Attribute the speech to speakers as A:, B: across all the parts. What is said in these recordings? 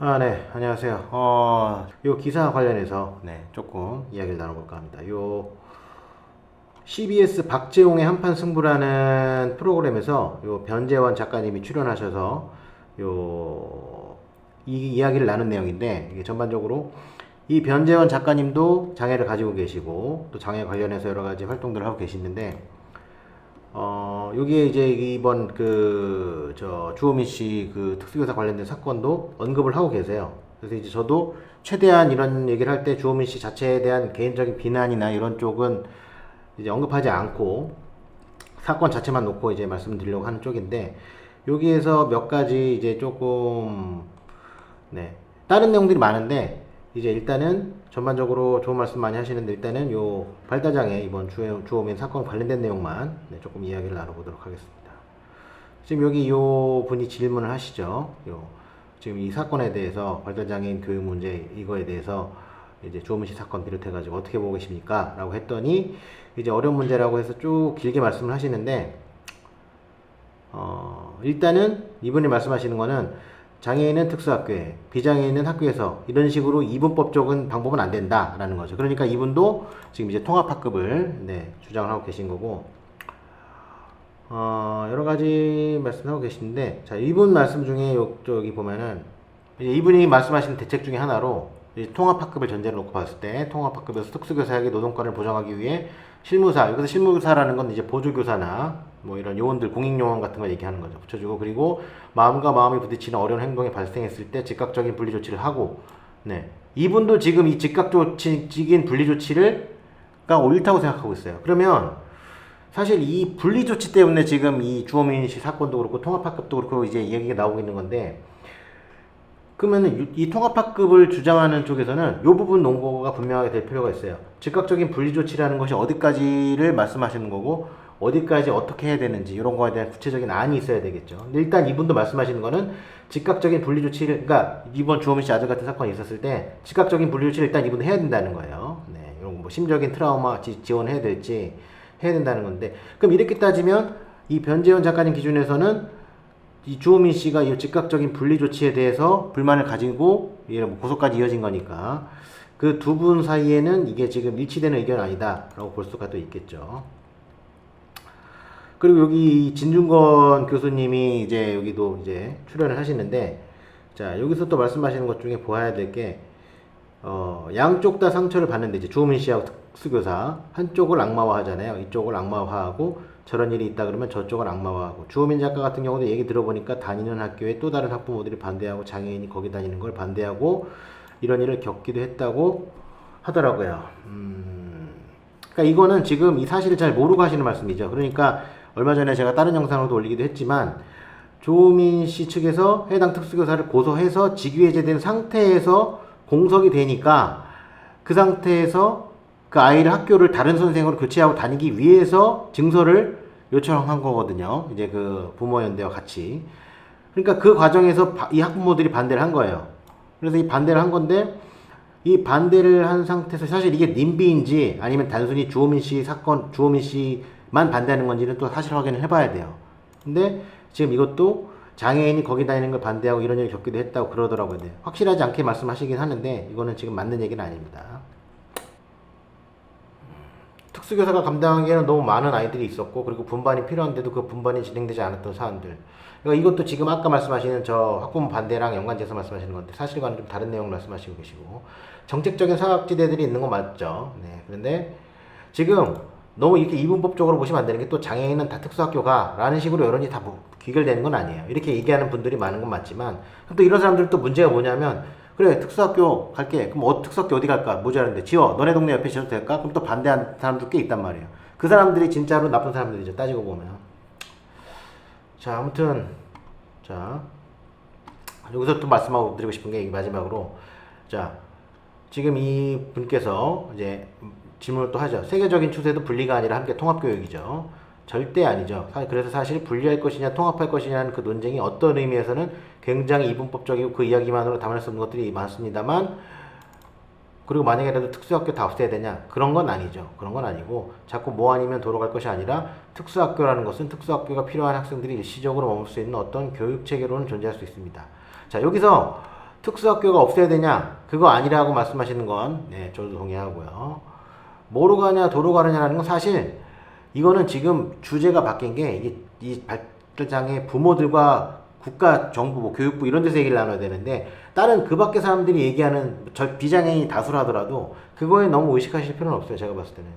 A: 네, 안녕하세요. 요 기사 관련해서 조금 이야기를 나눠볼까 합니다. 요 CBS 박재홍의 한판 승부라는 프로그램에서 요 변재원 작가님이 출연하셔서 이 이야기를 나눈 내용인데, 이게 전반적으로 이 변재원 작가님도 장애를 가지고 계시고 또 장애 관련해서 여러 가지 활동들을 하고 계시는데, 여기에 이제 이번 주호민 씨 특수교사 관련된 사건도 언급을 하고 계세요. 그래서 이제 저도 최대한 이런 얘기를 할 때 주호민 씨 자체에 대한 개인적인 비난이나 이런 쪽은 이제 언급하지 않고 사건 자체만 놓고 이제 말씀드리려고 하는 쪽인데, 여기에서 몇 가지 이제 조금 다른 내용들이 많은데, 이제 일단은 전반적으로 좋은 말씀 많이 하시는데, 일단은 요 발달장애 이번 주호민 사건 관련된 내용만 조금 이야기를 나눠보도록 하겠습니다. 지금 여기 요 분이 질문을 하시죠. 지금 이 사건에 대해서 발달장애인 교육 문제 이거에 대해서 이제 주호민 씨 사건 비롯해가지고 어떻게 보고 계십니까? 라고 했더니 이제 어려운 문제라고 해서 쭉 길게 말씀을 하시는데, 일단은 이분이 말씀하시는 거는 장애인은 특수학교에, 비장애인은 학교에서 이런 식으로 이분법적인 방법은 안 된다라는 거죠. 그러니까 이분도 지금 이제 통합학급을 주장을 하고 계신 거고, 여러 가지 말씀하고 계시는데, 자, 이분 말씀 중에 여기 보면은 이분이 말씀하신 대책 중에 하나로 통합학급을 전제로 놓고 봤을 때 통합학급에서 특수교사에게 노동권을 보장하기 위해 실무사, 여기서 실무사라는 건 이제 보조교사나 뭐 이런 요원들, 공익요원 같은 걸 얘기하는 거죠. 붙여주고, 그리고 마음과 마음이 부딪히는 어려운 행동이 발생했을 때 즉각적인 분리 조치를 하고, 이분도 지금 이 즉각적인 분리 조치가 옳다고 생각하고 있어요. 그러면 사실 이 분리 조치 때문에 지금 이 주호민 씨 사건도 그렇고 통합학급도 그렇고 이제 얘기가 나오고 있는 건데, 그러면은 이 통합학급을 주장하는 쪽에서는 이 부분 논거가 분명하게 될 필요가 있어요. 즉각적인 분리 조치라는 것이 어디까지를 말씀하시는 거고 어디까지 어떻게 해야 되는지 이런 거에 대한 구체적인 안이 있어야 되겠죠. 근데 일단 이분도 말씀하시는 거는 즉각적인 분리 조치를, 그러니까 이번 주호민 씨 아들 같은 사건이 있었을 때 즉각적인 분리 조치를 일단 이분은 해야 된다는 거예요. 이런 뭐 심적인 트라우마 지원해야 될지 해야 된다는 건데, 그럼 이렇게 따지면 이 변재원 작가님 기준에서는 이 주호민 씨가 이 즉각적인 분리 조치에 대해서 불만을 가지고 고소까지 이어진 거니까 그 두 분 사이에는 이게 지금 일치되는 의견 아니다라고 볼 수가 또 있겠죠. 그리고 여기 진중권 교수님이 이제 여기도 이제 출연을 하시는데, 자, 여기서 또 말씀하시는 것 중에 보아야 될 게, 양쪽 다 상처를 받는데, 이제 주호민 씨하고 특수교사 한쪽을 악마화하잖아요. 이쪽을 악마화하고 저런 일이 있다 그러면 저쪽을 악마화하고, 주호민 작가 같은 경우도 얘기 들어보니까 다니는 학교에 또 다른 학부모들이 반대하고 장애인이 거기 다니는 걸 반대하고 이런 일을 겪기도 했다고 하더라고요. 그러니까 이거는 지금 이 사실을 잘 모르고 하시는 말씀이죠. 그러니까 얼마 전에 제가 다른 영상으로도 올리기도 했지만, 주호민 씨 측에서 해당 특수교사를 고소해서 직위해제된 상태에서 공석이 되니까 그 상태에서 그 아이를 학교를 다른 선생으로 교체하고 다니기 위해서 증서를 요청한 거거든요. 이제 그 부모연대와 같이. 그러니까 그 과정에서 이 학부모들이 반대를 한 거예요. 그래서 이 반대를 한 건데, 이 반대를 한 상태에서 사실 이게 님비인지 아니면 단순히 주호민 씨 사건, 주호민 씨만 반대하는 건지는 또 사실 확인을 해봐야 돼요. 근데 지금 이것도 장애인이 거기 다니는 걸 반대하고 이런 일을 겪기도 했다고 그러더라고요. 확실하지 않게 말씀하시긴 하는데 이거는 지금 맞는 얘기는 아닙니다. 특수교사가 감당하기에는 너무 많은 아이들이 있었고, 그리고 분반이 필요한데도 그 분반이 진행되지 않았던 사안들. 그러니까 이것도 지금 아까 말씀하시는 저 학부모 반대랑 연관돼서 말씀하시는 건데, 사실과는 좀 다른 내용을 말씀하시고 계시고, 정책적인 사각지대들이 있는 건 맞죠. 그런데 지금 너무 이렇게 이분법적으로 보시면 안 되는 게, 또 장애인은 다 특수학교가 라는 식으로 여론이 다 귀결되는 건 아니에요. 이렇게 얘기하는 분들이 많은 건 맞지만, 또 이런 사람들 또 문제가 뭐냐면, 그래 특수학교 갈게. 그럼 특수학교 어디 갈까? 모자란데 지워. 너네 동네 옆에 지어도 될까? 그럼 또 반대하는 사람도 꽤 있단 말이에요. 그 사람들이 진짜로 나쁜 사람들이죠, 따지고 보면. 자, 아무튼 자, 여기서 또 말씀하고 드리고 싶은 게 마지막으로, 자, 지금 이 분께서 이제 질문을 또 하죠. 세계적인 추세도 분리가 아니라 함께 통합교육이죠. 절대 아니죠. 그래서 사실 분리할 것이냐 통합할 것이냐는 그 논쟁이 어떤 의미에서는 굉장히 이분법적이고 그 이야기만으로 담을 수 없는 것들이 많습니다만, 그리고 만약에라도 특수학교 다 없애야 되냐? 그런 건 아니죠. 그런 건 아니고, 자꾸 뭐 아니면 도로 갈 것이 아니라 특수학교라는 것은 특수학교가 필요한 학생들이 일시적으로 머물 수 있는 어떤 교육체계로는 존재할 수 있습니다. 자, 여기서 특수학교가 없애야 되냐? 그거 아니라고 말씀하시는 건, 네, 저도 동의하고요. 뭐로 가냐, 도로 가느냐라는 건 사실, 이거는 지금 주제가 바뀐 게, 이게, 이 발달장애 부모들과 국가, 정부, 뭐 교육부 이런 데서 얘기를 나눠야 되는데, 다른 그 밖에 사람들이 얘기하는 비장애인이 다수라더라도, 그거에 너무 의식하실 필요는 없어요, 제가 봤을 때는.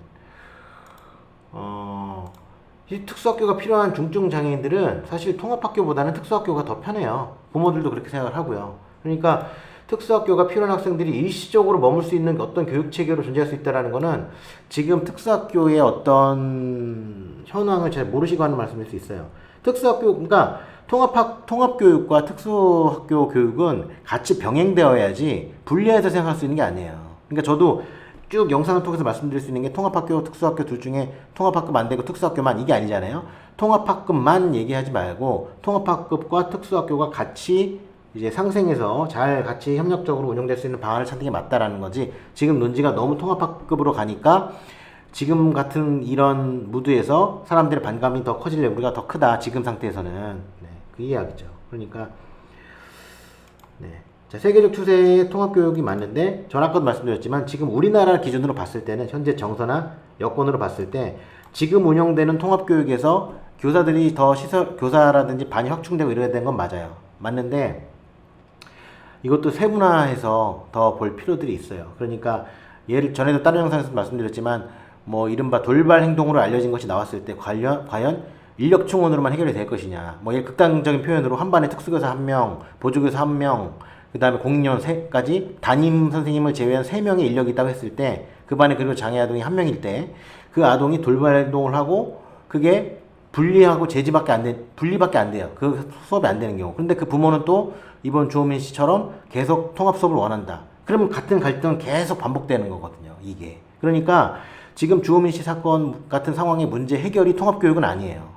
A: 이 특수학교가 필요한 중증 장애인들은 사실 통합학교보다는 특수학교가 더 편해요. 부모들도 그렇게 생각을 하고요. 그러니까 특수학교가 필요한 학생들이 일시적으로 머물 수 있는 어떤 교육체계로 존재할 수 있다는 거는 지금 특수학교의 어떤 현황을 잘 모르시고 하는 말씀일 수 있어요. 특수학교, 그러니까 통합교육과 특수학교 교육은 같이 병행되어야지 분리해서 생각할 수 있는 게 아니에요. 그러니까 저도 쭉 영상을 통해서 말씀드릴 수 있는 게 통합학교, 특수학교 둘 중에 통합학급 안 되고 특수학교만 이게 아니잖아요. 통합학급만 얘기하지 말고 통합학급과 특수학교가 같이 이제 상생해서 잘 같이 협력적으로 운영될 수 있는 방안을 찾는 게 맞다라는 거지. 지금 논지가 너무 통합학급으로 가니까 지금 같은 이런 무드에서 사람들의 반감이 더 커질 우리가 더 크다. 지금 상태에서는. 네, 그 이야기죠. 그러니까 네. 자, 세계적 추세의 통합교육이 맞는데 전 아까도 말씀드렸지만 지금 우리나라 기준으로 봤을 때는 현재 정서나 여건으로 봤을 때 지금 운영되는 통합교육에서 교사들이 더 교사라든지 반이 확충되고 이래야 되는 건 맞아요. 맞는데 이것도 세분화해서 더 볼 필요들이 있어요. 그러니까 예를 전에도 다른 영상에서 말씀드렸지만 뭐 이른바 돌발 행동으로 알려진 것이 나왔을 때 과연 인력 충원으로만 해결이 될 것이냐. 뭐 극단적인 표현으로 한 반에 특수교사 1명, 보조교사 1명, 그 다음에 공인원 3까지 담임 선생님을 제외한 3명의 인력이 있다고 했을 때 그 반에 그리고 장애 아동이 1명일 때 그 아동이 돌발 행동을 하고 그게 분리하고 분리밖에 안 돼요. 그 수업이 안 되는 경우. 근데 그 부모는 또 이번 주호민 씨처럼 계속 통합 수업을 원한다. 그러면 같은 갈등은 계속 반복되는 거거든요. 이게. 그러니까 지금 주호민 씨 사건 같은 상황의 문제 해결이 통합교육은 아니에요.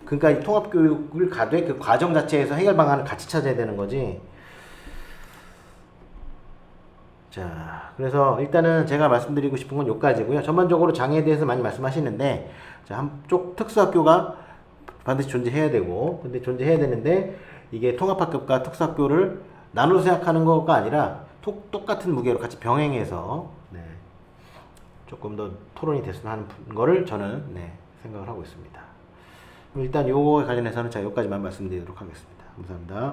A: 그러니까 이 통합교육을 가되 그 과정 자체에서 해결 방안을 같이 찾아야 되는 거지. 자, 그래서 일단은 제가 말씀드리고 싶은 건 여기까지고요. 전반적으로 장애에 대해서 많이 말씀하시는데, 자, 한쪽 특수학교가 반드시 존재해야 되고, 근데 존재해야 되는데, 이게 통합학급과 특수학교를 나눠서 생각하는 거가 아니라, 똑같은 무게로 같이 병행해서, 네, 조금 더 토론이 됐으면 하는 거를 저는, 네, 생각을 하고 있습니다. 일단 요거에 관련해서는 제가 여기까지만 말씀드리도록 하겠습니다. 감사합니다.